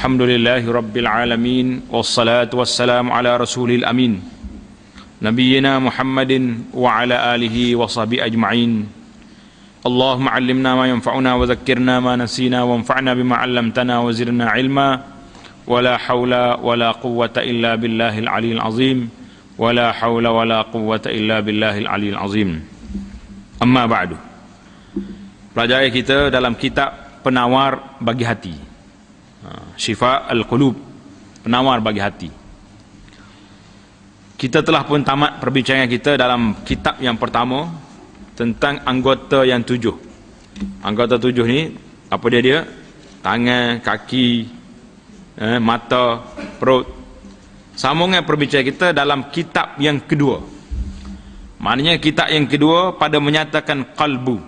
Alhamdulillahi Rabbil Alamin, wassalatu wassalamu ala rasulil amin, nabiyyina Muhammadin wa ala alihi wa sahbihi ajma'in. Allahumma allimna ma yanfa'una wa zakkirna ma nasina wa anfa'na bima 'allamtana wa zidna ilma. Wa la hawla wa la quwwata illa billahil aliyyil azim. Wa la hawla wa la quwwata illa billahil aliyyil azim. Amma ba'du. Pelajari kita dalam kitab Penawar Bagi Hati, Syifa Al-Qulub, penawar bagi hati. Kita telah pun tamat perbincangan kita dalam kitab yang pertama tentang anggota yang 7. Anggota 7 ni apa dia? Tangan, kaki, mata, perut. Sambungan perbincangan kita dalam kitab yang kedua. Maknanya kitab yang kedua pada menyatakan qalbu,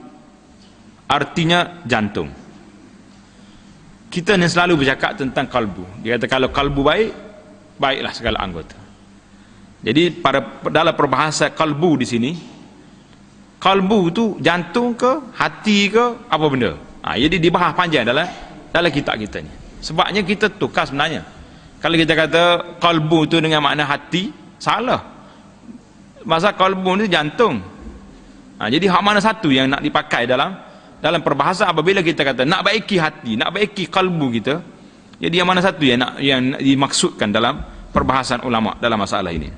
artinya jantung. Kita ni selalu bercakap tentang kalbu. Dia kata kalau kalbu baik, baiklah segala anggota. Jadi dalam perbahasan kalbu di sini, kalbu tu jantung ke, hati ke, apa benda. Jadi dibahas panjang dalam kitab kita ni. Sebabnya kita tukar sebenarnya. Kalau kita kata kalbu tu dengan makna hati, salah. Masa kalbu ni jantung. Jadi hak mana satu yang nak dipakai dalam perbahasan apabila kita kata nak baiki hati, nak baiki kalbu kita, jadi yang mana satu yang dimaksudkan dalam perbahasan ulama dalam masalah ini.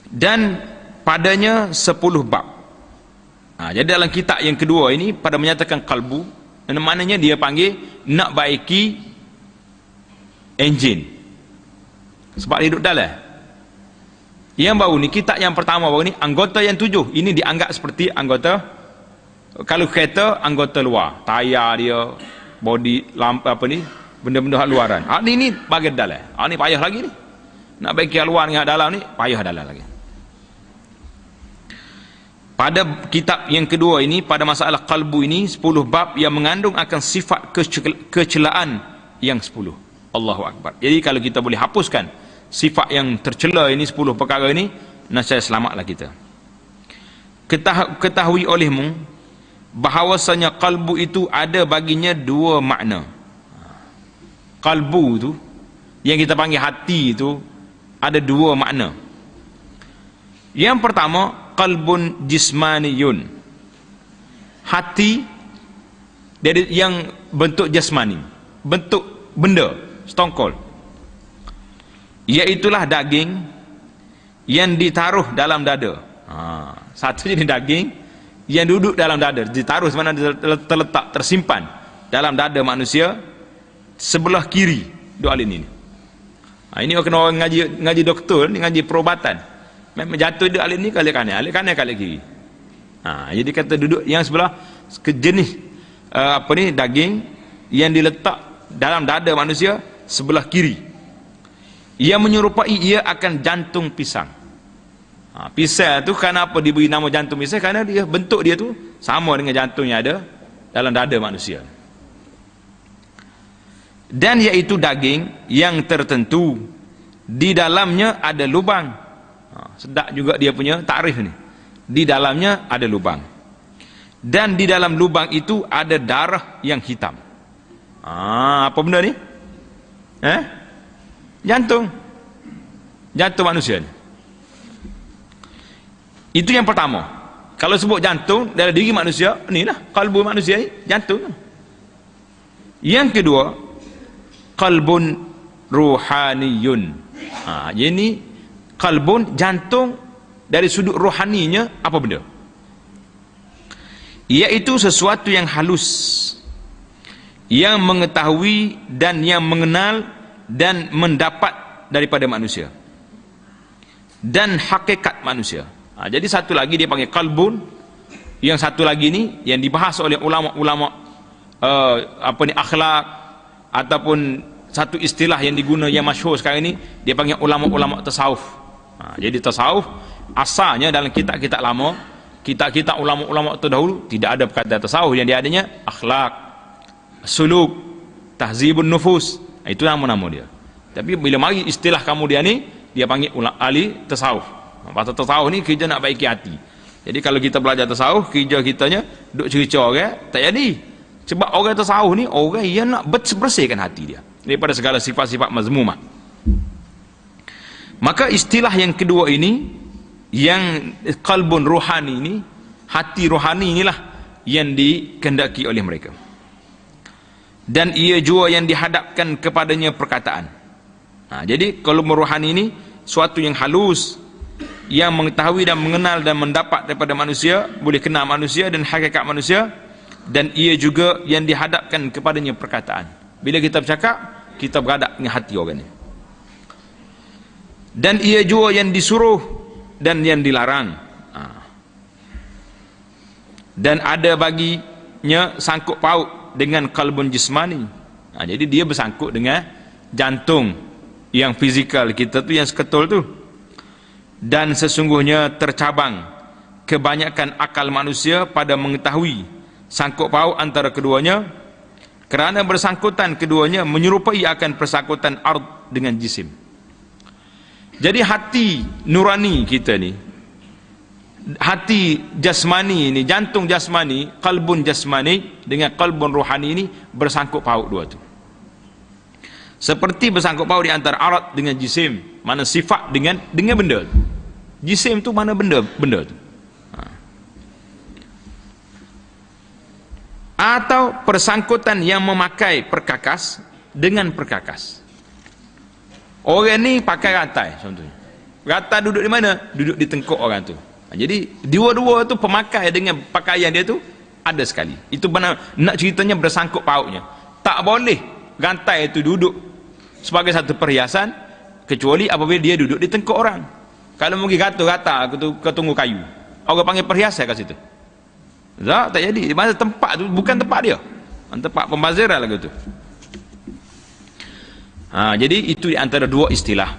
Dan padanya 10 bab. Jadi dalam kitab yang kedua ini pada menyatakan kalbu, maknanya dia panggil nak baiki enjin, sebab dia duduk dalam. Yang baru ni, kitab yang pertama baru ni, anggota yang 7 ini dianggap seperti anggota, kalau kereta anggota luar, tayar dia, body, lampu, apa ni, benda-benda hak luaran. Ini bagian dalam. Ni payah lagi ni. Nak baiki hak luar dengan dalam ni, payah dalam lagi. Pada kitab yang kedua ini, pada masalah kalbu ini, 10 bab yang mengandung akan sifat kecelaan yang 10. Allahu Akbar. Jadi kalau kita boleh hapuskan sifat yang tercela ini, 10 perkara ini, nasib selamatlah kita. Ketahui olehmu bahawasanya kalbu itu ada baginya 2 makna. Kalbu itu yang kita panggil hati itu ada 2 makna. Yang pertama, qalbun jismaniyun, hati dari yang bentuk jasmani, bentuk benda, stongkol, iaitulah daging yang ditaruh dalam dada. Satu jenis daging yang duduk dalam dada, ditaruh semana terletak, tersimpan dalam dada manusia sebelah kiri dua alin ini. Ini kena orang ngaji doktor, ni ngaji perubatan. Memang jatuh di alin ni kali kanan kali kiri. Jadi kata duduk yang sebelah jenis daging yang diletak dalam dada manusia sebelah kiri, yang menyerupai ia akan jantung pisang. Pisang tu kenapa diberi nama jantung pisang? Kerana dia bentuk dia tu sama dengan jantung yang ada dalam dada manusia. Dan iaitu daging yang tertentu, di dalamnya ada lubang. Sedap juga dia punya takrif ni. Di dalamnya ada lubang. Dan di dalam lubang itu ada darah yang hitam. Apa benda ni? Jantung manusia ni. Itu yang pertama. Kalau sebut jantung dalam diri manusia, inilah kalbu manusia ni, jantung. Yang kedua, qalbun ruhaniyun. Jadi kalbun, jantung dari sudut rohaninya apa benda? Iaitu sesuatu yang halus, yang mengetahui dan yang mengenal dan mendapat daripada manusia dan hakikat manusia. Jadi satu lagi dia panggil kalbun, yang satu lagi ni yang dibahas oleh ulama-ulama akhlak, ataupun satu istilah yang diguna yang masyhur sekarang ini, dia panggil ulama-ulama tasawuf. Jadi tasawuf asalnya dalam kitab-kitab lama, kitab-kitab ulama-ulama terdahulu tidak ada perkataan tasawuf, yang dia adanya akhlak, suluk, tahzibun nufus. Itu nama-nama dia. Tapi bila mari istilah kemudian ni, dia panggil ahli tasawuf. Pasal tasawuf ni kerja nak baiki hati. Jadi kalau kita belajar tasawuf, kerja kitanya duk cerita orang, tak jadi. Sebab orang tasawuf ni orang yang nak bersihkan hati dia daripada segala sifat-sifat mazmumah. Maka istilah yang kedua ini, yang qalbun ruhani ini, hati rohani inilah yang dikehendaki oleh mereka. Dan ia juga yang dihadapkan kepadanya perkataan. Jadi qalbun rohani ini suatu yang halus, yang mengetahui dan mengenal dan mendapat daripada manusia, boleh kenal manusia dan hakikat manusia, dan ia juga yang dihadapkan kepadanya perkataan. Bila kita bercakap, kita berhadap dengan hati orang ni. Dan ia juga yang disuruh dan yang dilarang. Dan ada baginya sangkut paut dengan qalbun jismani. Jadi dia bersangkut dengan jantung yang fizikal kita tu, yang seketul tu. Dan sesungguhnya tercabang kebanyakan akal manusia pada mengetahui sangkut paut antara keduanya, kerana bersangkutan keduanya menyerupai akan persangkutan ard dengan jisim. Jadi hati nurani kita ni, hati jasmani ni, jantung jasmani, qalbun jasmani dengan qalbun rohani ini bersangkut paut dua tu. Seperti bersangkut paut di antara ard dengan jisim, mana sifat dengan benda. Jisim tu mana benda tu. Atau persangkutan yang memakai perkakas dengan perkakas. Orang ni pakai ratai contohnya. Ratai duduk di mana? Duduk di tengkuk orang tu. Jadi dua-dua tu pemakai dengan pakaian dia tu ada sekali. Itu benar, nak ceritanya bersangkut pautnya. Tak boleh rantai itu duduk sebagai satu perhiasan kecuali apabila dia duduk di tengkuk orang. Kalau mungkin rata ke tunggu kayu, orang panggil perhiasan kat situ. Tak jadi. Di mana tempat tu bukan tempat dia. Tempat pembaziran lagu tu. Jadi itu di antara dua istilah.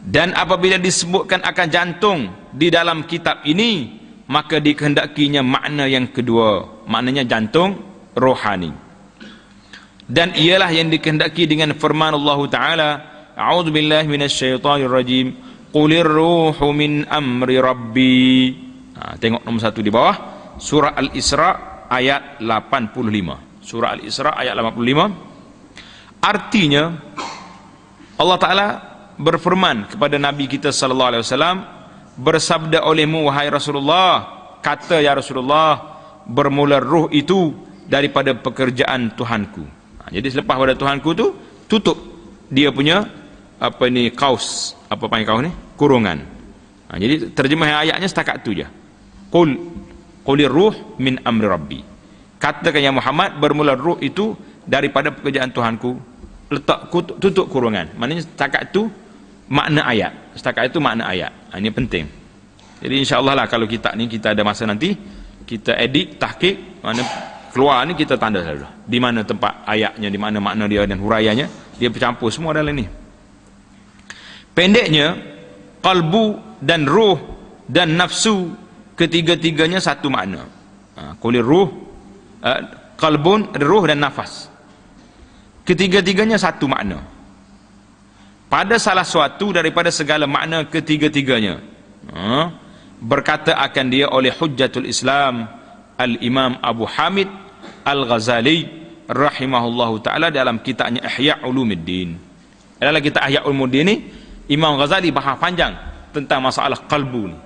Dan apabila disebutkan akan jantung di dalam kitab ini, maka dikehendakinya makna yang kedua, maknanya jantung rohani. Dan ialah yang dikehendaki dengan firman Allah Ta'ala, a'udzubillahi minasyaitonirrajim, qulir ruhu min amri rabbi. Tengok nombor 1 di bawah, surah Al-Isra ayat 85. Surah Al-Isra ayat 85. Artinya Allah Ta'ala berfirman kepada Nabi kita sallallahu alaihi wasallam, bersabda olehmu wahai Rasulullah, kata ya Rasulullah, bermula ruh itu daripada pekerjaan Tuhanku. Jadi selepas pada Tuhanku tu tutup dia punya kaus, apa panggil kaus ni, kurungan. Jadi terjemahan ayatnya setakat tu je. Qulir ruh min amri rabbi. Katakan ya Muhammad, bermula ruh itu daripada pekerjaan Tuhanku, letak tutup kurungan. Maknanya setakat itu makna ayat. Setakat itu makna ayat. Ini penting. Jadi insya-Allah lah kalau kita ni, kita ada masa nanti kita edit, tahqiq, mana keluar ni kita tanda selalu. Di mana tempat ayatnya, di mana makna dia dan huraiannya, dia bercampur semua dalam ni. Pendeknya, qalbu dan ruh dan nafsu, ketiga-tiganya satu makna. Qulir ruh, qalbun, ruh dan nafas. Ketiga-tiganya satu makna. Pada salah suatu daripada segala makna ketiga-tiganya, berkata akan dia oleh Hujjatul Islam Al-Imam Abu Hamid Al-Ghazali rahimahullahu ta'ala dalam kitabnya Ihya Ulumuddin. Dalam kitab Ihya Ulumuddin ni, Imam Ghazali bahas panjang tentang masalah qalbu ni.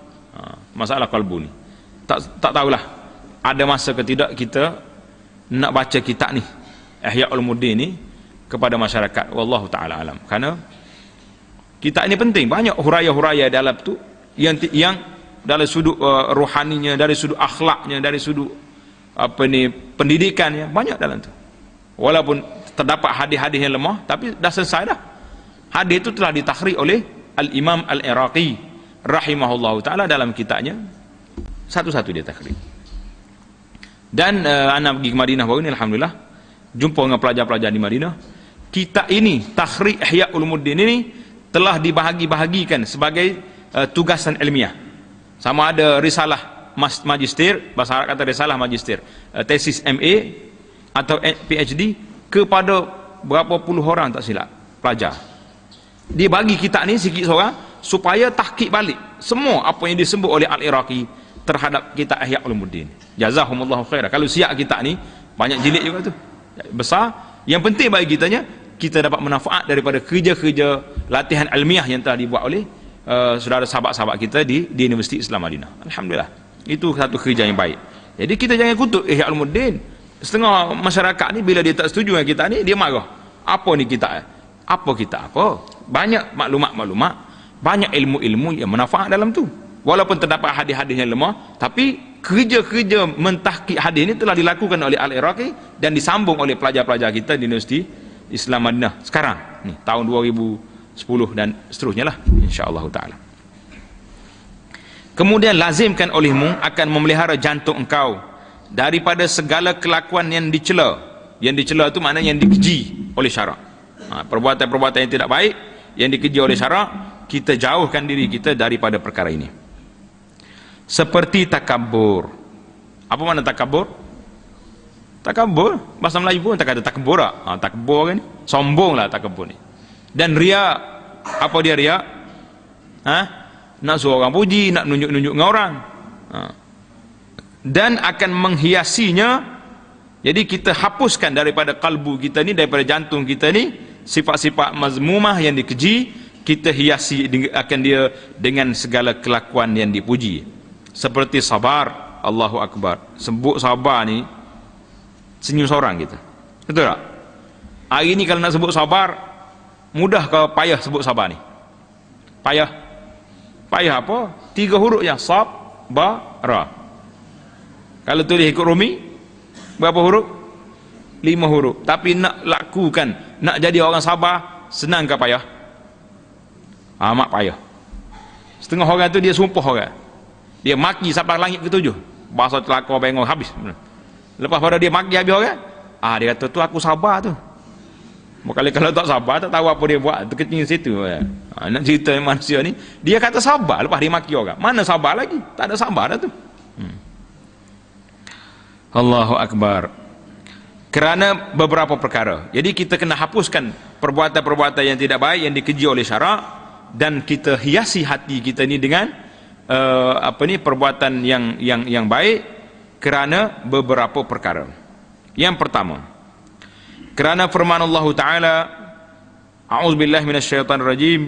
Masalah qalbu ni. Tak tahulah ada masa ke tidak kita nak baca kitab ni, Ihya Ulumuddin ni, kepada masyarakat. Wallahu ta'ala alam. Kerana kitab ini penting, banyak huraya-huraya dalam tu yang dari sudut rohaninya, dari sudut akhlaknya, dari sudut pendidikannya, banyak dalam tu. Walaupun terdapat hadis-hadis yang lemah, tapi dah selesai dah. Hadis itu telah ditakhrij oleh Al-Imam Al-Iraqi rahimahullahu ta'ala dalam kitabnya, satu-satu dia takhrij. Dan anak pergi ke Madinah baru ni, alhamdulillah, jumpa dengan pelajar-pelajar di Madinah. Kitab ini, Takhrij Ihya Ulumuddin ini, telah dibahagi-bahagikan sebagai tugasan ilmiah. Sama ada risalah magister, bahasa Arab kata risalah magister, tesis MA atau PhD, kepada berapa puluh orang tak silap pelajar. Dia bagi kitab ni sikit seorang supaya tahqiq balik semua apa yang disebut oleh Al-Iraqi terhadap kitab Ihya Ulumuddin. Jazahumullahu khairan. Kalau siap kitab ni, banyak jilid juga tu, besar. Yang penting bagi kitanya, kita dapat manfaat daripada kerja-kerja latihan ilmiah yang telah dibuat oleh saudara sahabat-sahabat kita di Universiti Islam Madinah. Alhamdulillah, itu satu kerja yang baik. Jadi kita jangan kutuk Ihya Ulumuddin. Setengah masyarakat ni bila dia tak setuju dengan kita ni, dia marah. Apa ni kita? Apa kita apa? Banyak maklumat-maklumat, banyak ilmu-ilmu yang manfaat dalam tu. Walaupun terdapat hadis-hadis yang lemah, tapi kerja-kerja mentahqiq hadis ini telah dilakukan oleh Al-Iraqi dan disambung oleh pelajar-pelajar kita di Universiti Islam Madinah sekarang ni, tahun 2010 dan seterusnya lah, insya-Allah taala. Kemudian lazimkan olehmu akan memelihara jantung engkau daripada segala kelakuan yang dicela. Yang dicela itu maknanya yang dikeji oleh syarak. Perbuatan-perbuatan yang tidak baik yang dikeji oleh syarak, kita jauhkan diri kita daripada perkara ini. Seperti takabur. Apa makna takabur? Takabur, bahasa Melayu pun tak kata takabur lah. Takabur kan, sombong lah takabur ni. Dan riak, apa dia riak? Nak suruh orang puji, nak nunjuk-nunjuk dengan orang. Dan akan menghiasinya. Jadi kita hapuskan daripada kalbu kita ni, daripada jantung kita ni, sifat-sifat mazmumah yang dikeji, kita hiasi akan dia dengan segala kelakuan yang dipuji. Seperti sabar, Allahu Akbar. Sebut sabar ni, senyum seorang kita. Betul tak? Hari ni kalau nak sebut sabar, mudah ke payah sebut sabar ni? Payah. Payah apa? 3 huruf je. Sab, ba, ra. Kalau tulis ikut Rumi, berapa huruf? 5 huruf. Tapi nak lakukan, nak jadi orang sabar, senang ke payah? Amat payah. Setengah orang tu dia sumpah orang. Dia maki sampai langit ke-7. Bahasa telakor bengong habis. Lepas pada dia maki habis orang, dia kata tu aku sabar tu. Bukan kalau tak sabar, tak tahu apa dia buat, terkecil situ. Nak cerita manusia ni, dia kata sabar lepas dia maki orang. Mana sabar lagi? Tak ada sabar dah tu. Allahu Akbar. Kerana beberapa perkara. Jadi kita kena hapuskan perbuatan-perbuatan yang tidak baik yang dikeji oleh syarak, dan kita hiasi hati kita ni dengan perbuatan yang baik kerana beberapa perkara. Yang pertama, kerana firman Allah Taala, a'udzubillahi minasyaitonirrajim,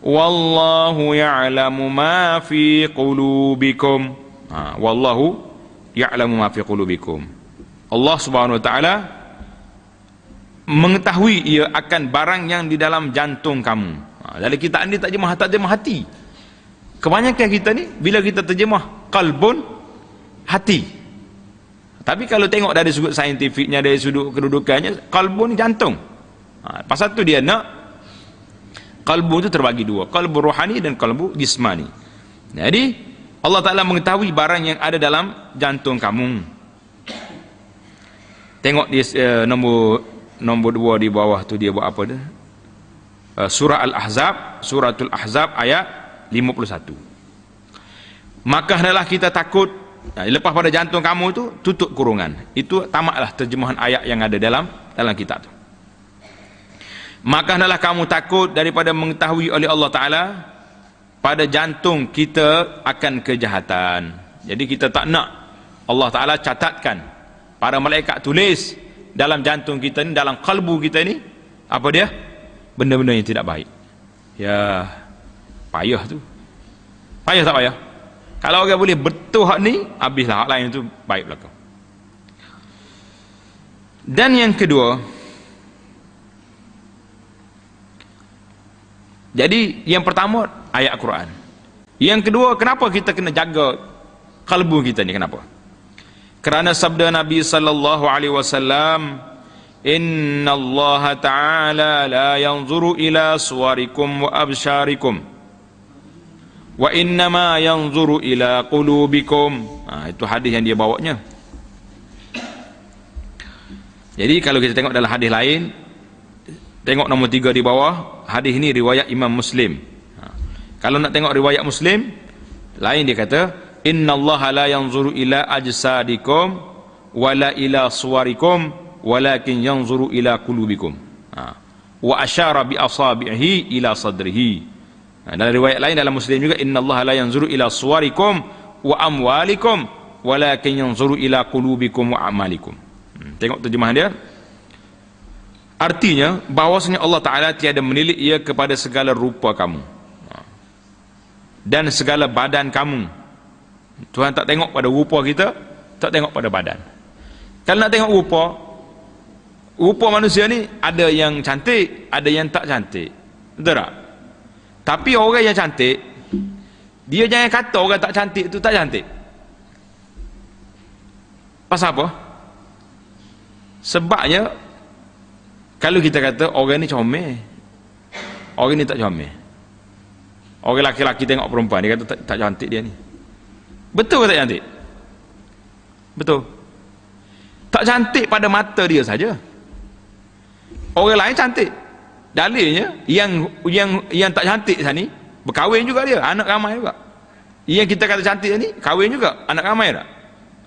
wallahu ya'lamu ma fi qulubikum. Wallahu ya'lamu ma fi qulubikum. Allah Subhanahu wa taala mengetahui ia akan barang yang di dalam jantung kamu. Jadi kita ni tak terjemah hati. Kebanyakan kita ni bila kita terjemah qalbun, hati. Tapi kalau tengok dari sudut saintifiknya, dari sudut kedudukannya, qalbun jantung. Pasal tu dia nak qalbu tu terbagi 2, qalbu rohani dan qalbu jismani. Jadi Allah Ta'ala mengetahui barang yang ada dalam jantung kamu. Tengok di nombor 2 di bawah tu, dia buat apa dia? Surah Al-Ahzab, Suratul Ahzab ayat 51. Maka hendaklah kita takut, lepas pada jantung kamu tu tutup kurungan. Itu tamatlah terjemahan ayat yang ada dalam kitab tu. Maka hendaklah kamu takut daripada mengetahui oleh Allah Ta'ala pada jantung kita akan kejahatan. Jadi kita tak nak Allah Ta'ala catatkan, para malaikat tulis dalam jantung kita ni, dalam kalbu kita ni, apa dia? Benda-benda yang tidak baik. Ya, payah tu. Payah tak payah? Kalau orang boleh betul hak ni, habislah hak lain tu baik belakang. Dan yang kedua, jadi yang pertama ayat Quran. Yang kedua, kenapa kita kena jaga kalbu kita ni? Kenapa? Kerana sabda Nabi sallallahu alaihi wasallam, inna Allah ta'ala la yanzuru ila suwarikum wa absyarikum wa innama yanzuru ila qulubikum. Itu hadis yang dia bawanya. Jadi kalau kita tengok dalam hadis lain, tengok nombor 3 di bawah, hadis ini riwayat Imam Muslim. Kalau nak tengok riwayat Muslim lain, dia kata inna Allah la yanzuru ila ajsadikum wala ila suwarikum walakin yanzuru ila qulubikum. Wa asyara bi asabihi ila sadrihi. Dalam riwayat lain dalam Muslim juga, inna Allah la yanzuru ila suwarikum wa amwalikum walakin yanzuru ila qulubikum wa amalikum. Tengok terjemahan dia. Artinya bahawasanya Allah Ta'ala tiada menilik ia kepada segala rupa kamu dan segala badan kamu. Tuhan tak tengok pada rupa kita, tak tengok pada badan. Kalau nak tengok rupa manusia ni ada yang cantik, ada yang tak cantik, betul tak? Tapi orang yang cantik, dia jangan kata orang tak cantik tu tak cantik. Pasal apa? Sebabnya kalau kita kata orang ni comel, orang ni tak comel. Orang laki-laki tengok perempuan, dia kata tak cantik dia ni. Betul ke tak cantik? Betul. Tak cantik pada mata dia saja. Orang lain cantik. Dalilnya yang tak cantik sana ni berkahwin juga dia, anak ramai juga. Yang kita kata cantik ni kahwin juga, anak ramai tak?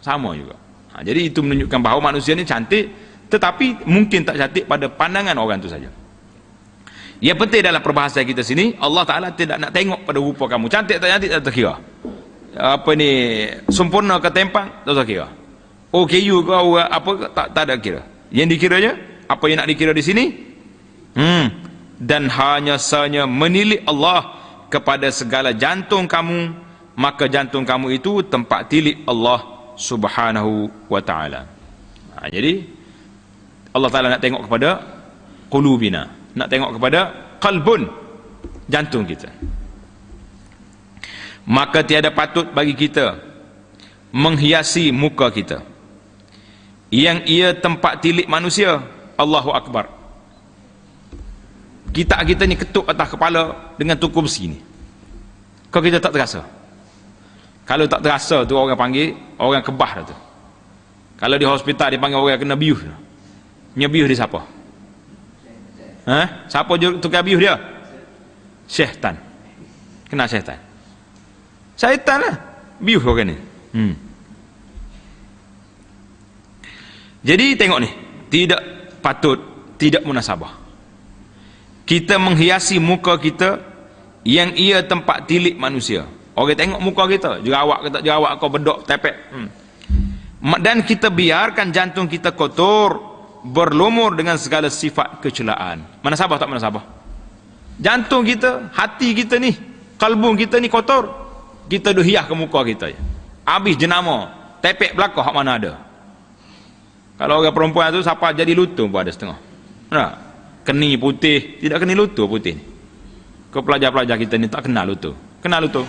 Sama juga. Jadi itu menunjukkan bahawa manusia ni cantik, tetapi mungkin tak cantik pada pandangan orang tu saja. Yang penting dalam perbahasan kita sini, Allah Ta'ala tidak nak tengok pada rupa kamu. Cantik tak cantik tak terkira. Apa ni, sempurna ke tempang tak terkira. OKU ke apa tak ada kira. Yang dikiranya, apa yang nak dikira di sini? Dan hanya sahaja menilik Allah kepada segala jantung kamu, maka jantung kamu itu tempat tilik Allah Subhanahu wa Ta'ala. Jadi Allah Ta'ala nak tengok kepada qulubina, nak tengok kepada qalbun, jantung kita. Maka tiada patut bagi kita menghiasi muka kita yang ia tempat tilik manusia. Allahu Akbar. Kita ni ketuk atas kepala dengan tuku besi ni. Kau kita tak terasa. Kalau tak terasa tu orang panggil orang kebah tu. Kalau di hospital dia panggil orang kena bius. Nyebius dia siapa? Siapa tukar bius dia? Syaitan. Kena syaitan. Syaitan lah bius orang ni. Jadi tengok ni, tidak patut, tidak munasabah kita menghiasi muka kita yang ia tempat tilik manusia. Orang tengok muka kita, jerawat ke tak jerawat, kau bedok tepek. Dan kita biarkan jantung kita kotor, berlumur dengan segala sifat kecelaan. Munasabah tak munasabah? Jantung kita, hati kita ni, kalbun kita ni kotor, kita dah hias ke muka kita. Habis jenama, tepek belakang hak mana ada. Kalau orang perempuan tu siapa jadi lutung pun ada setengah. Nah, keni putih, tidak keni lutung putih ni. Kau pelajar-pelajar kita ni tak kenal lutung. Kenal lutung?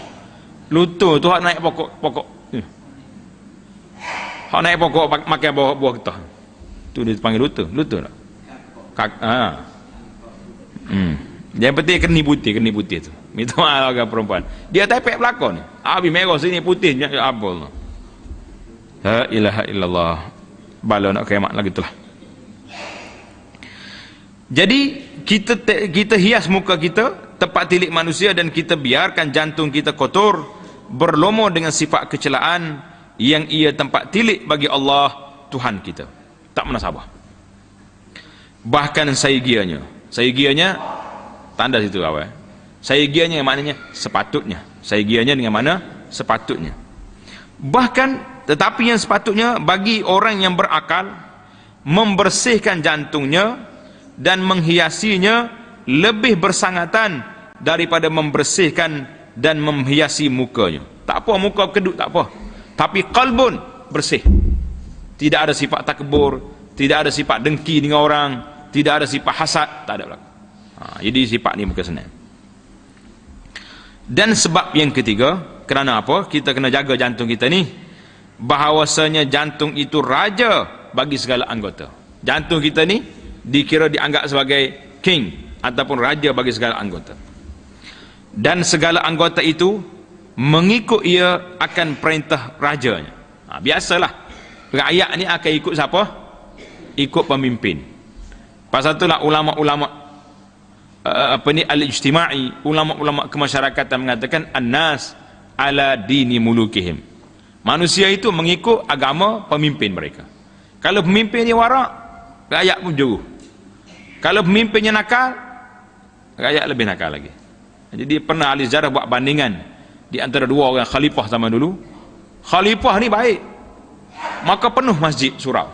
Lutung tu hak naik pokok. Hak naik pokok makan buah getah. Tu dia panggil lutung. Lutung tak? Yang penting keni putih tu. Minta maaf orang perempuan. Dia tepek belakang ni. Habis merah sini putih apa tu. La ilaha illallah. Bala nak kiamat lagi itulah. Jadi kita hias muka kita tempat tilik manusia dan kita biarkan jantung kita kotor, berlumur dengan sifat kecelaan yang ia tempat tilik bagi Allah Tuhan kita. Tak munasabah. Bahkan saigianya tanda situ awal. Saigianya maknanya sepatutnya. Saigianya dengan mana? Sepatutnya. Bahkan tetapi yang sepatutnya bagi orang yang berakal membersihkan jantungnya dan menghiasinya lebih bersangatan daripada membersihkan dan menghiasi mukanya. Tak apa muka kedut, tak apa, tapi qalbun bersih, tidak ada sifat takbur, tidak ada sifat dengki dengan orang, tidak ada sifat hasad, tak ada belakang. Jadi sifat ni bukan senang. Dan sebab yang ketiga, kerana apa kita kena jaga jantung kita ni? Bahawasanya jantung itu raja bagi segala anggota. Jantung kita ni dianggap sebagai king ataupun raja bagi segala anggota. Dan segala anggota itu mengikut ia akan perintah rajanya. Biasalah rakyat ni akan ikut siapa? Ikut pemimpin. Pasal itulah ulama-ulama al-ijtimai, ulama-ulama kemasyarakatan mengatakan an-nas ala dini mulukihim. Manusia itu mengikut agama pemimpin mereka. Kalau pemimpinnya warak, rakyat pun jauh. Kalau pemimpinnya nakal, rakyat lebih nakal lagi. Jadi pernah ahli sejarah buat bandingan di antara dua orang khalifah zaman dulu. Khalifah ni baik, maka penuh masjid surau.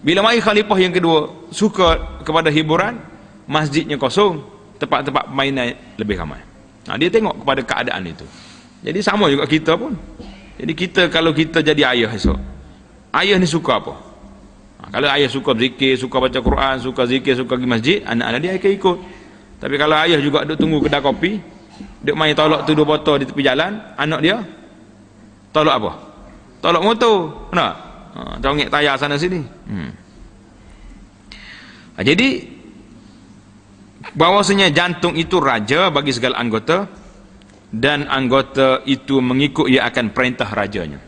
Bila mai khalifah yang kedua suka kepada hiburan, masjidnya kosong, tempat-tempat permainan lebih ramai. Dia tengok kepada keadaan itu. Jadi sama juga kita pun. Jadi kita, kalau kita jadi ayah esok, ayah ni suka apa? Kalau ayah suka zikir, suka baca Quran, suka zikir, suka pergi masjid, anak-anak dia akan ikut. Tapi kalau ayah juga duduk tunggu kedai kopi, duduk main tolak tu 2 botol di tepi jalan, anak dia tolak apa? Tolak motor. Nak? Congek tayar sana sini. Jadi bahwasanya jantung itu raja bagi segala anggota, dan anggota itu mengikut ia akan perintah rajanya.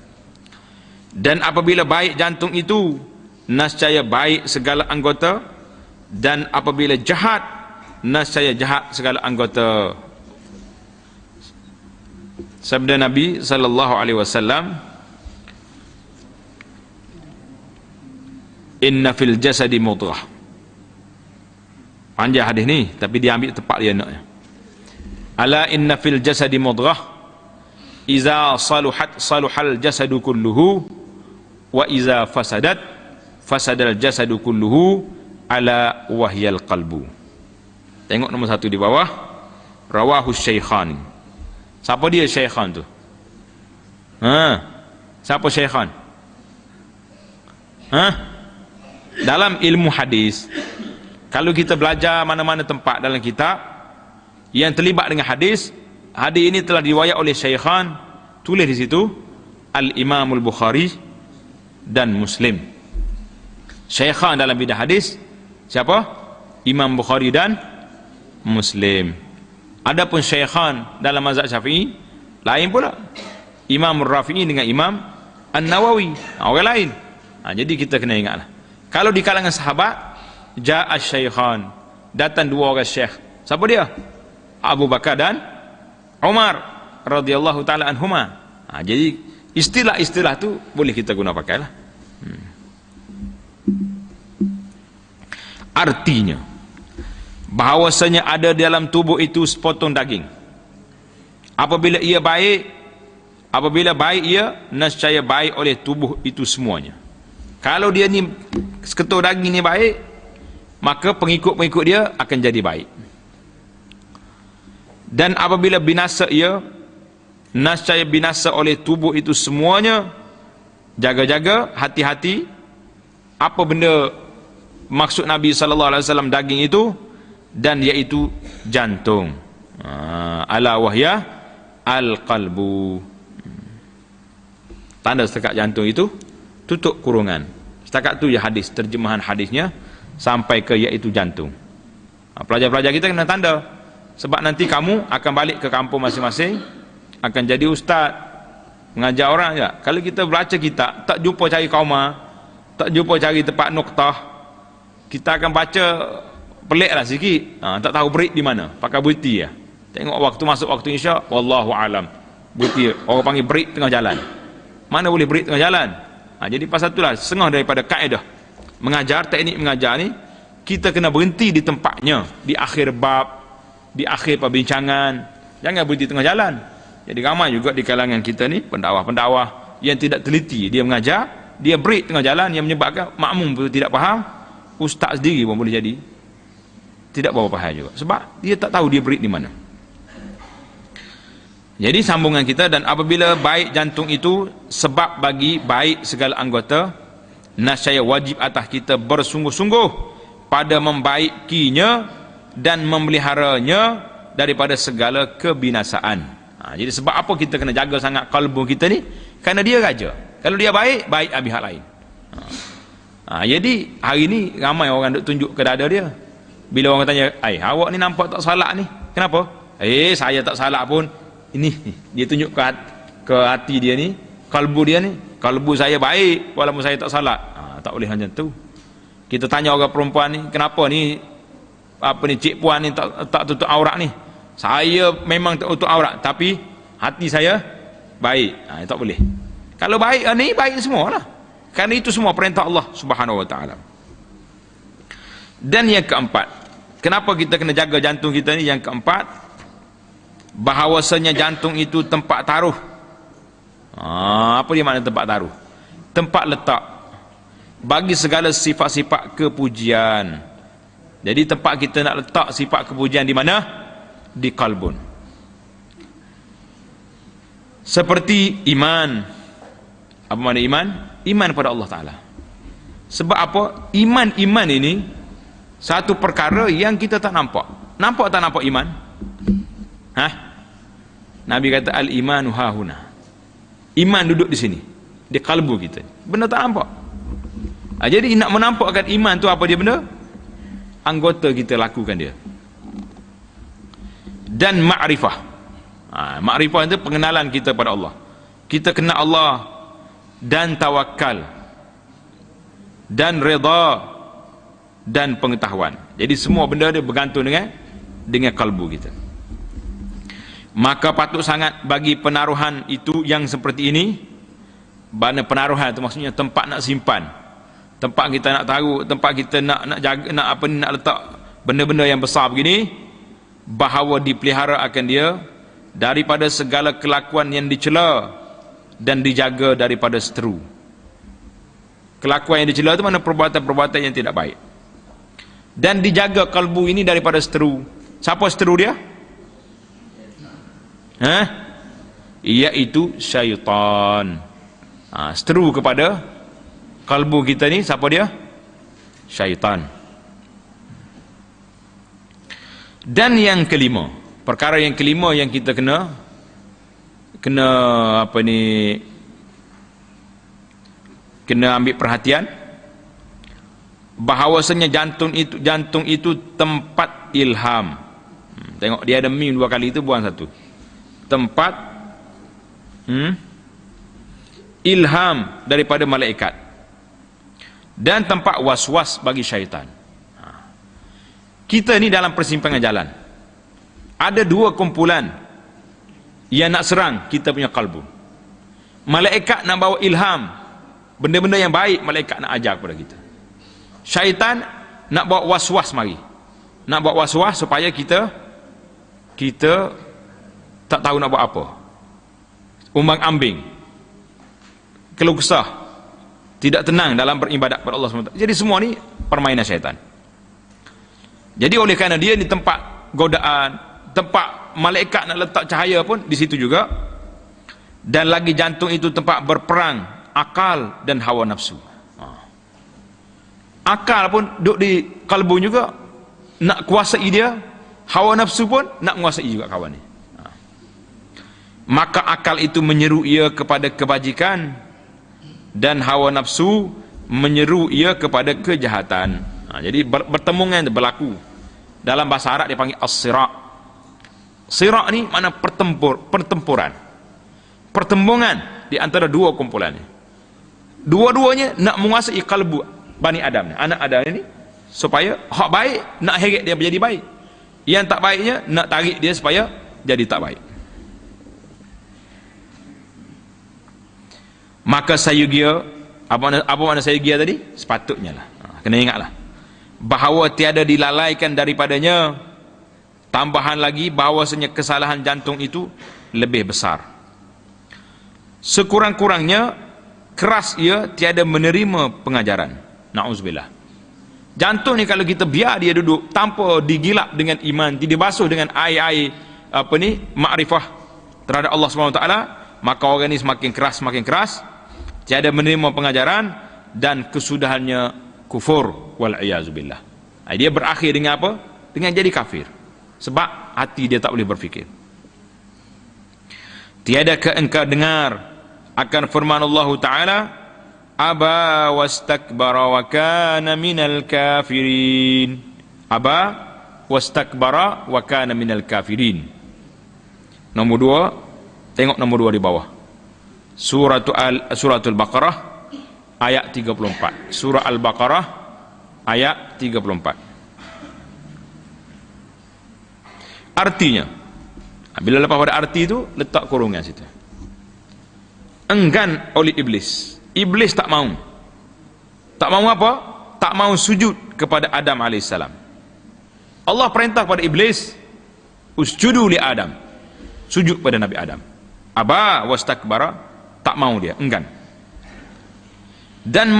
Dan apabila baik jantung itu, nascaya baik segala anggota, dan apabila jahat, nascaya jahat segala anggota. Sabda Nabi sallallahu alaihi wasallam, inna fil jasadi mudghah. Panjang hadis ni, tapi dia ambil tepat dia naknya. Ala inna fil jasadi mudghah, iza saluhat saluhal jasadu kulluhu, wa iza fasadat fasadal jasadu kulluhu, ala wahyal qalbu. Tengok nombor 1 di bawah, rawahu syaikhan. Siapa dia syaikhan tu? Siapa syaikhan? Dalam ilmu hadis, kalau kita belajar mana-mana tempat dalam kitab yang terlibat dengan hadis, hadis ini telah diriwayat oleh syaikhan, tulis di situ Al-Imamul Bukhari dan Muslim. Syaikhan dalam bidang hadis siapa? Imam Bukhari dan Muslim. Adapun syaikhan dalam mazhab Syafi'i lain pula, Imam Rafi'i dengan Imam An-Nawawi, orang lain. Jadi kita kena ingatlah, kalau di kalangan sahabat ja'a syaikhan, datang 2 orang syekh. Siapa dia? Abu Bakar dan Umar radhiyallahu taala anhuma. Jadi istilah-istilah tu boleh kita guna pakailah. Artinya bahawasanya ada dalam tubuh itu sepotong daging. Apabila baik ia, nescaya baik oleh tubuh itu semuanya. Kalau dia ni seketul daging ni baik, maka pengikut-pengikut dia akan jadi baik. Dan apabila binasa ia, nescaya binasa oleh tubuh itu semuanya. Jaga-jaga, hati-hati. Apa benda maksud Nabi sallallahu alaihi wasallam daging itu, dan iaitu jantung. Ala wahya al-qalbu. Tanda setakat jantung itu tutup kurungan. Setakat tu ya hadis, terjemahan hadisnya sampai ke iaitu jantung. Pelajar-pelajar kita kena tanda. Sebab nanti kamu akan balik ke kampung masing-masing, akan jadi ustaz, mengajar orang je. Kalau kita baca kitab, tak jumpa cari kaumah, tak jumpa cari tempat noktah, kita akan baca peliklah sikit. Tak tahu break di mana, pakai buti ya. Tengok waktu masuk waktu isya, wallahu alam. Buti, orang panggil break tengah jalan. Mana boleh break tengah jalan? Jadi pasal itulah setengah daripada kaedah mengajar, teknik mengajar ni, kita kena berhenti di tempatnya, di akhir bab, di akhir perbincangan. Jangan berhenti tengah jalan. Jadi ramai juga di kalangan kita ni pendakwah-pendakwah yang tidak teliti. Dia mengajar, dia break tengah jalan, yang menyebabkan makmum pun tidak faham, ustaz sendiri pun boleh jadi tidak bawa faham juga, sebab dia tak tahu dia break di mana. Jadi sambungan kita, dan apabila baik jantung itu sebab bagi baik segala anggota, nascaya wajib atas kita bersungguh-sungguh pada membaikinya dan memeliharanya daripada segala kebinasaan. Jadi sebab apa kita kena jaga sangat kalbu kita ni? Kerana dia raja. Kalau dia baik, baik pihak lain. Jadi hari ni ramai orang duk tunjuk ke dada dia. Bila orang tanya, awak ni nampak tak salat ni, kenapa? Saya tak salat pun. Ini dia tunjuk ke hati dia ni, kalbu dia ni, kalbu saya baik walaupun saya tak salat. Tak boleh macam tu. Kita tanya orang perempuan ni, kenapa ni cik puan ni tak tutup aurat ni? Saya memang tak tutup aurat, tapi hati saya baik. Tak boleh. Kalau baik ni, baik semualah. Kerana itu semua perintah Allah Subhanahu wa taala. Dan yang keempat, kenapa kita kena jaga jantung kita ni? Yang keempat, bahawasanya jantung itu tempat taruh. Apa dia makna tempat taruh? Tempat letak. bagi segala sifat-sifat kepujian. Jadi tempat kita nak letak sifat kepujian di mana? Di qalbun. Seperti iman. Apa makna iman? Iman pada Allah Ta'ala. Sebab apa? Iman ini satu perkara yang kita tak nampak. Nampak tak nampak iman? Nabi kata al-imanu hahuna. Iman duduk di sini, di kalbu kita. Benda tak nampak. Jadi nak menampakkan iman tu apa dia benda? Anggota kita lakukan dia. Dan ma'rifah. Ma'rifah itu pengenalan kita pada Allah. Kita kenal Allah dan tawakal dan redha dan pengetahuan. Jadi semua benda dia bergantung dengan kalbu kita. Maka patut sangat bagi penaruhan itu yang seperti ini. Mana penaruhan itu maksudnya tempat nak simpan, tempat kita nak taruh, tempat kita nak jaga, nak letak benda-benda yang besar begini, bahawa dipelihara akan dia daripada segala kelakuan yang dicela dan dijaga daripada seteru. Kelakuan yang dicela itu mana perbuatan-perbuatan yang tidak baik, dan dijaga kalbu ini daripada seteru. Siapa seteru dia? Iaitu syaitan. Seteru kepada kalbu kita ni siapa dia? Syaitan. Dan yang kelima, perkara yang kelima yang kita kena ambil perhatian, bahawasanya jantung itu tempat ilham. Tengok dia ada mim dua kali, itu buang satu. Tempat ilham daripada malaikat dan tempat was-was bagi syaitan. Kita ni dalam persimpangan jalan, ada dua kumpulan yang nak serang kita punya kalbu. Malaikat nak bawa ilham, benda-benda yang baik malaikat nak ajar kepada kita. Syaitan nak bawa was-was mari, nak bawa was-was supaya kita tak tahu nak buat apa, umbang ambing, keluh kesah, tidak tenang dalam beribadat kepada Allah SWT. Jadi semua ni permainan syaitan. Jadi oleh kerana dia di tempat godaan, tempat malaikat nak letak cahaya pun di situ juga, dan lagi jantung itu tempat berperang akal dan hawa nafsu. Akal pun duduk di kalbu juga, nak kuasai dia. Hawa nafsu pun nak menguasai juga kawan ni. Maka akal itu menyeru ia kepada kebajikan, dan hawa nafsu menyeru ia kepada kejahatan. Jadi pertemuan berlaku. Dalam bahasa Arab dia panggil as-sira'. Sira' ni mana pertempuran, pertembungan di antara dua kumpulan ni. Dua-duanya nak menguasai kalbu Bani Adam ni, anak Adam ni, supaya hak baik nak heret dia menjadi baik, yang tak baiknya nak tarik dia supaya jadi tak baik. Maka sayugia, apa makna sayugia tadi? Sepatutnya lah, kena ingatlah bahawa tiada dilalaikan daripadanya. Tambahan lagi bahawasanya kesalahan jantung itu lebih besar. Sekurang-kurangnya keras ia tiada menerima pengajaran. Na'udzubillah. Jantung ni kalau kita biar dia duduk tanpa digilap dengan iman, tidak basuh dengan air makrifah terhadap Allah SWT, maka orang ni semakin keras, tiada menerima pengajaran, dan kesudahannya kufur wal'iyazubillah. Dia berakhir dengan apa? Dengan jadi kafir, sebab hati dia tak boleh berfikir. Tiadakah engkau dengar akan firman Allah Ta'ala, aba wastakbara wa kana minal kafirin. Aba wastakbara wa kana minal kafirin. Nombor 2, tengok nombor 2 di bawah. Suratul Baqarah ayat 34. Surah Al-Baqarah ayat 34. Artinya, bila lepas pada arti itu, letak kurungan situ. Enggan oleh iblis. Iblis tak mau. Tak mau apa? Tak mau sujud kepada Adam AS. Allah perintah kepada iblis, usjudu li Adam, sujud pada Nabi Adam. Aba wastakbara, tak mau dia, enggan. dan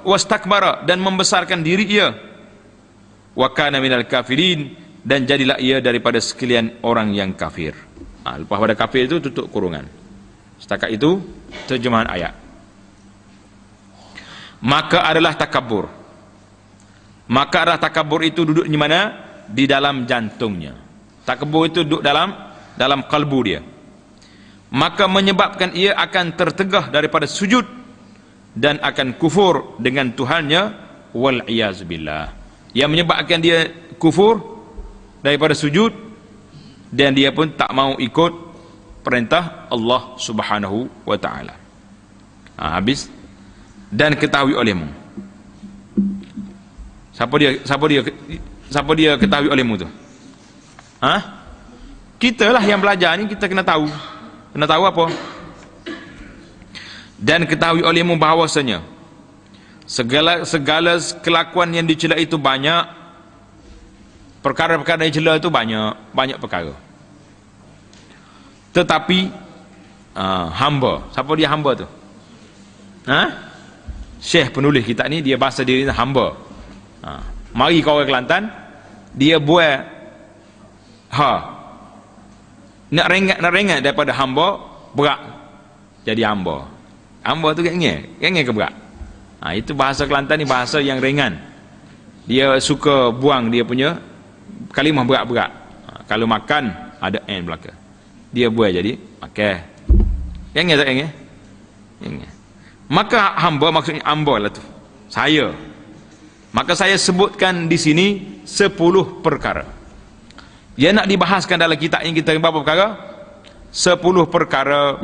wastakbara, dan membesarkan diri ia, wa kana minal kafirin, dan jadilah ia daripada sekalian orang yang kafir. Lepas pada kafir itu tutup kurungan. Setakat itu terjemahan ayat. Maka adalah takabur. Maka adalah takabur itu duduk di mana? Di dalam jantungnya. Takabur itu duduk dalam kalbu dia. Maka menyebabkan ia akan tertegah daripada sujud dan akan kufur dengan Tuhannya, wal iyaz billah. Yang menyebabkan dia kufur daripada sujud, dan dia pun tak mau ikut perintah Allah Subhanahu wa taala. Habis. Dan ketahui olehmu. Siapa dia ketahui olehmu tu? Kita lah yang belajar ni, kita kena tahu. Kena tahu apa? Dan ketahui olehmu bahawasanya segala kelakuan yang dicela itu banyak, perkara-perkara yang dicela itu banyak perkara. Tetapi hamba, siapa dia hamba tu? Syekh penulis kitab ni, dia bahasa diri hamba. Mari kau orang Kelantan, dia buat nak rengat daripada hamba, berat jadi hamba. Hamba tu ringan ke berat? Itu bahasa Kelantan ni, bahasa yang ringan. Dia suka buang dia punya kalimah berat-berat. Kalau makan ada n belakang, dia buat jadi makan. Ringan tak ringan? Ringan. Maka hamba maksudnya hamba lah tu, saya. Maka saya sebutkan di sini 10 perkara. Yang nak dibahaskan dalam kitab ini, kita berapa perkara? 10 perkara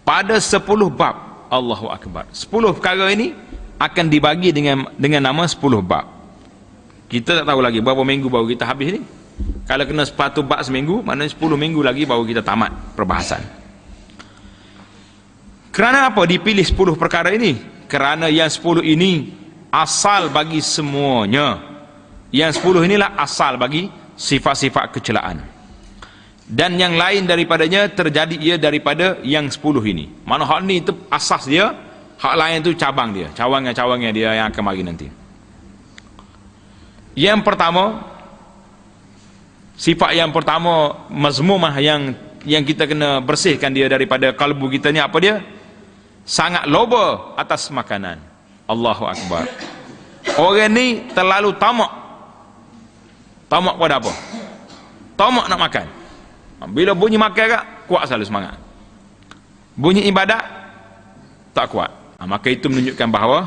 pada 10 bab. Allahu Akbar. 10 perkara ini akan dibagi dengan nama 10 bab. Kita tak tahu lagi berapa minggu baru kita habis ni. Kalau kena 1 bab seminggu, maknanya 10 minggu lagi baru kita tamat perbahasan. Kerana apa dipilih 10 perkara ini? Kerana yang 10 ini asal bagi semuanya. Yang 10 inilah asal bagi sifat-sifat kecelaan. Dan yang lain daripadanya terjadi ia daripada yang 10 ini. Mana hak ni itu asas dia, hak lain itu cabang dia, cawangan-cawangan dia yang akan mari nanti. Yang pertama, sifat yang pertama mazmumah yang kita kena bersihkan dia daripada kalbu kita ni, apa dia? Sangat loba atas makanan. Allahu Akbar. Orang ni terlalu tamak. Tamak pada apa? Tamak nak makan. Bila bunyi makan kak, kuat selalu semangat. Bunyi ibadat, tak kuat. Maka itu menunjukkan bahawa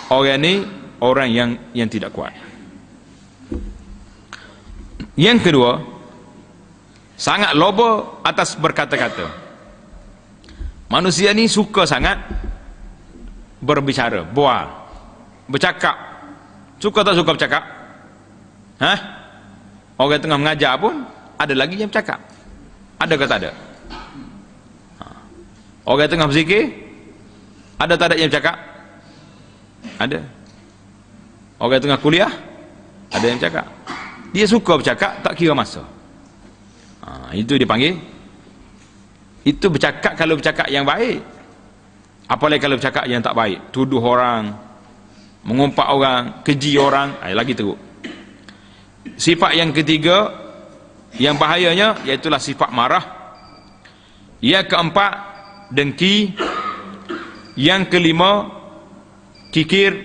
orang ni orang yang tidak kuat. Yang kedua, sangat loba atas berkata-kata. Manusia ni suka sangat berbicara, bercakap. Suka tak suka bercakap? Orang tengah mengajar pun ada lagi yang bercakap. Ada ke tak ada? Orang tengah berzikir, ada tak ada yang bercakap? Ada. Orang tengah kuliah, ada yang bercakap. Dia suka bercakap, tak kira masa. Itu dipanggil, itu bercakap kalau bercakap yang baik. Apalagi kalau bercakap yang tak baik, tuduh orang, mengumpat orang, keji orang, lagi teruk. Sifat yang ketiga yang bahayanya, iaitulah sifat marah. Yang keempat, dengki. Yang kelima, kikir.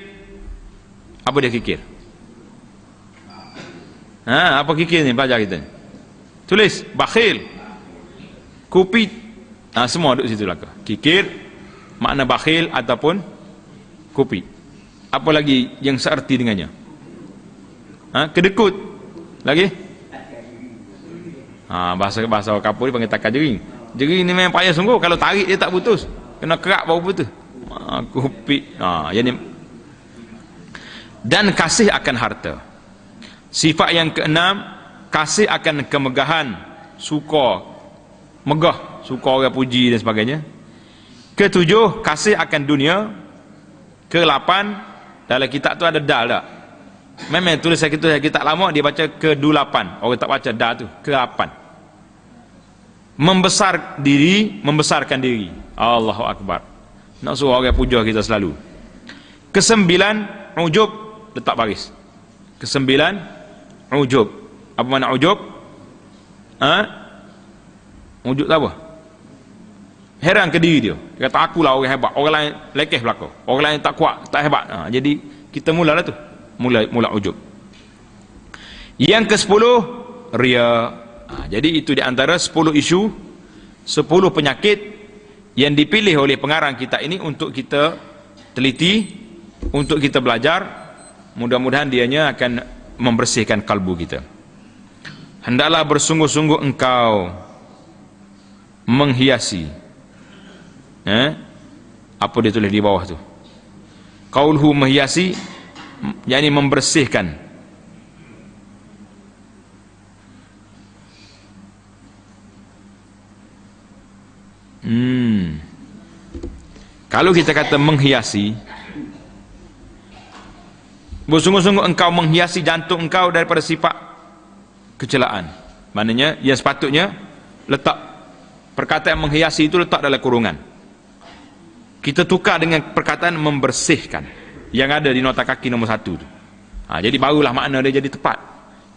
Apa dia kikir? Apa kikir ni? Belajar kita. Tulis, bakhil, kupit. Semua duduk situ belakang. Kikir, makna bakhil ataupun kupit. Apa lagi yang seerti dengannya? Kedekut. Lagi? Bahasa kapur dia panggil takar jering. Jering ni memang payah sungguh. Kalau tarik dia tak putus. Kena kerak baru putus. Kupit. Yang ni. Dan kasih akan harta. Sifat yang keenam, kasih akan kemegahan. Suka megah, suka orang puji dan sebagainya. Ketujuh, kasih akan dunia. Kelapan, dalam kitab tu ada dal tak? Memang tulisan kitab lama dia baca ke-8. Orang tak baca dal tu, ke-8. Membesarkan diri. Allahu Akbar. Nak suruh orang puja kita selalu. Kesembilan, ujub, letak baris. Kesembilan, ujub. Apa makna ujub? Ujub tak apa? Heran ke diri dia. Dia kata akulah orang hebat, orang lain lekeh belaka, orang lain tak kuat, tak hebat. Jadi kita mulalah tu. Mula ujub. Yang ke-10, ria. Jadi itu di antara 10 isu, 10 penyakit yang dipilih oleh pengarang kita ini untuk kita teliti, untuk kita belajar. Mudah-mudahan dianya akan membersihkan kalbu kita. Hendaklah bersungguh-sungguh engkau menghiasi. Apa dia tulis di bawah tu? Qaulhu menghiasi, yakni membersihkan. Kalau kita kata menghiasi, bersungguh-sungguh engkau menghiasi jantung engkau daripada sifat kecelaan. Maknanya yang sepatutnya letak perkataan menghiasi itu letak dalam kurungan. Kita tukar dengan perkataan membersihkan yang ada di nota kaki nombor 1 tu. Jadi barulah makna dia jadi tepat.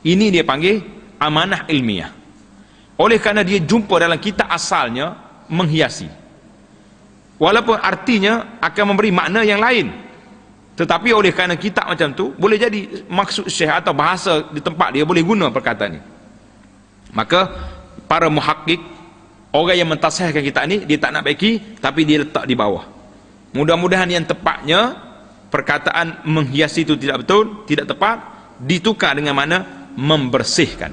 Ini dia panggil amanah ilmiah. Oleh kerana dia jumpa dalam kitab asalnya menghiasi, walaupun artinya akan memberi makna yang lain, tetapi oleh kerana kitab macam tu, boleh jadi maksud syekh atau bahasa di tempat dia boleh guna perkataan ni. Maka para muhakkik, orang yang mentasihkan kitab ni, dia tak nak baiki, tapi dia letak di bawah. Mudah-mudahan yang tepatnya perkataan menghiasi itu tidak betul, tidak tepat, ditukar dengan mana membersihkan.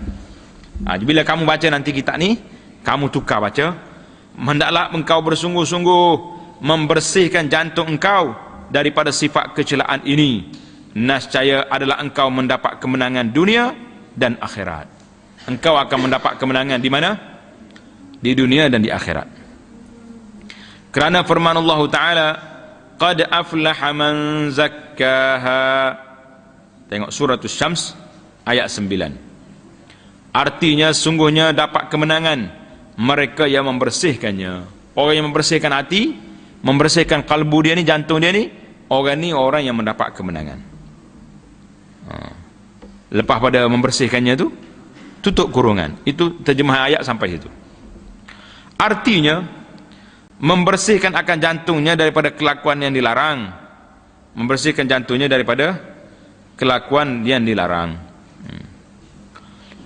Bila kamu baca nanti kitab ni, kamu tukar baca, hendaklah engkau bersungguh-sungguh membersihkan jantung engkau daripada sifat kecelaan ini, nescaya adalah engkau mendapat kemenangan dunia dan akhirat. Engkau akan mendapat kemenangan di mana? Di dunia dan di akhirat. Kerana firman Allah Ta'ala, qad aflaha man zakkaha. Tengok surah Asy-Syams ayat 9. Artinya sungguhnya dapat kemenangan mereka yang membersihkannya. Orang yang membersihkan hati, membersihkan kalbu dia ni, jantung dia ni, orang ni orang yang mendapat kemenangan. Lepas pada membersihkannya tu, tutup kurungan. Itu terjemah ayat sampai situ. Artinya membersihkan akan jantungnya daripada kelakuan yang dilarang, membersihkan jantungnya daripada kelakuan yang dilarang.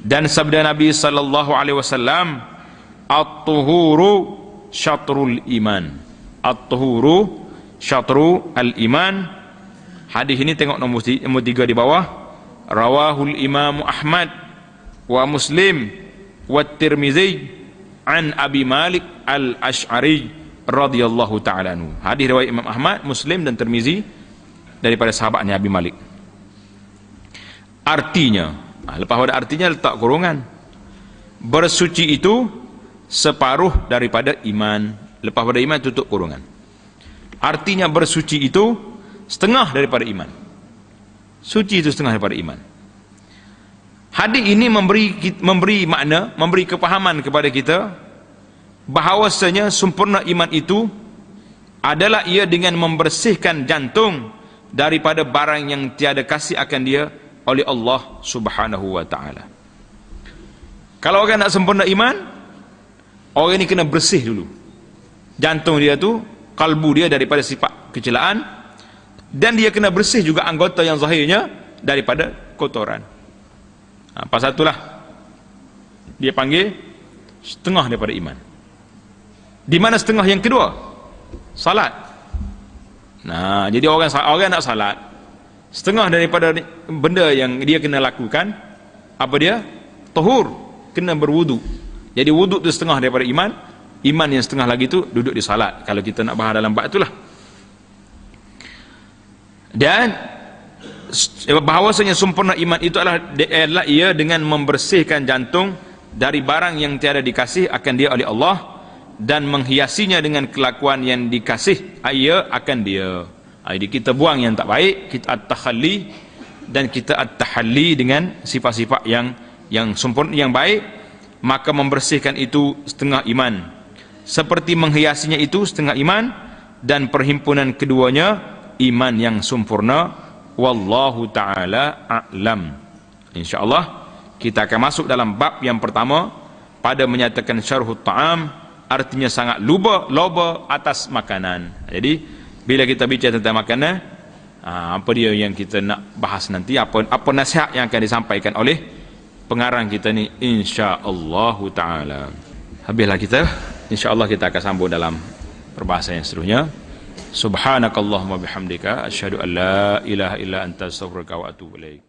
Dan sabda Nabi sallallahu alaihi wasallam, at-tuhuru syatrul iman. At-tuhuru syatru al-iman. Hadis ini tengok nombor 3 di bawah. Rawahul Imam Ahmad wa Muslim wa Tirmizi an Abi Malik al-Ash'ari radhiyallahu ta'ala anhu. Hadis riwayat Imam Ahmad, Muslim dan Tirmizi daripada sahabatnya Abi Malik. Artinya, lepas pada artinya letak kurungan. Bersuci itu separuh daripada iman. Lepas pada iman tutup kurungan. Artinya bersuci itu setengah daripada iman. Suci itu setengah daripada iman. Hadis ini memberi makna, memberi kepahaman kepada kita bahawasanya sempurna iman itu adalah ia dengan membersihkan jantung daripada barang yang tiada kasih akan dia oleh Allah Subhanahu wa ta'ala. Kalau orang nak sempurna iman, orang ini kena bersih dulu jantung dia tu, kalbu dia daripada sifat kecelaan, dan dia kena bersih juga anggota yang zahirnya daripada kotoran. Pasal itulah dia panggil setengah daripada iman. Di mana setengah yang kedua? Salat. Jadi orang nak salat, setengah daripada benda yang dia kena lakukan apa dia? Tahur, kena berwudu. Jadi wudu tu setengah daripada iman. Iman yang setengah lagi tu duduk di salat, kalau kita nak bahas dalam bab itulah. Dan bahawasanya sempurna iman itu adalah ia dengan membersihkan jantung dari barang yang tiada dikasih akan dia oleh Allah, dan menghiasinya dengan kelakuan yang dikasih ia akan dia. Jadi kita buang yang tak baik, kita at-takhalli, dan kita at-tahalli dengan sifat-sifat yang sempurna, yang baik. Maka membersihkan itu setengah iman, seperti menghiasinya itu setengah iman, dan perhimpunan keduanya iman yang sempurna. Wallahu ta'ala a'lam. InsyaAllah kita akan masuk dalam bab yang pertama pada menyatakan syarhut ta'am, artinya sangat loba atas makanan. Jadi bila kita bicara tentang makanan, apa dia yang kita nak bahas nanti, apa nasihat yang akan disampaikan oleh pengarang kita ni, insya-Allah taala. Habislah kita, insya-Allah kita akan sambung dalam perbahasan yang seterusnya. Subhanakallahumma bihamdika asyhadu an la ilaha illa anta astaghfiruka wa atubu ilaik.